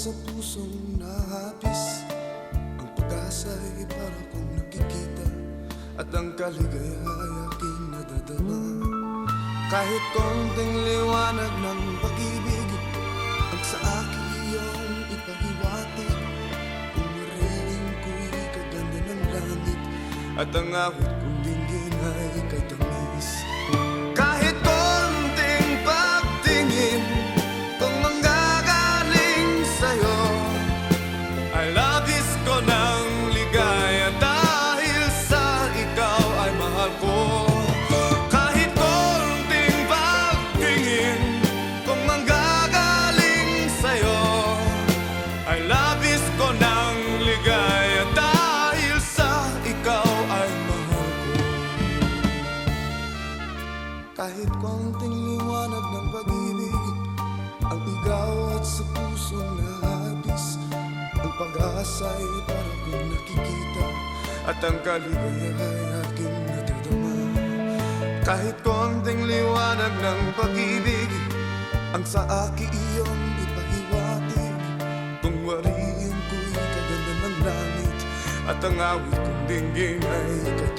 sa pusong nahapis, ang pag-asa'y para kong nakikita, at ang kaligaya'y aking nadadama. Kahit konting liwanag ng pag-ibig ang sa akin iyong ipahiwatig, kung mariling ko'y kaganda ng langit, at ang awit kong dinggin ay kay tamis. Kahit konting pagtingin kung manggagaling sa'yo, ay labis ko ng ligaya dahil sa ikaw ay mahal ko. Kahit konting pagtingin kung manggagaling sa'yo, ay labis ko ng ligaya dahil sa ikaw ay mahal ko. Kahit konting liwanag ng pag-ibig ang igaw at sa pusong nahagis, ang pag-asa'y para kong nakikita, at ang kaligaya'y aking natadama. Kahit konting liwanag ng pag-ibig ang sa akin iyong ipahiwatig, kung wariin ko'y kaganda ng langit, at ang awit kong dinggin ay kay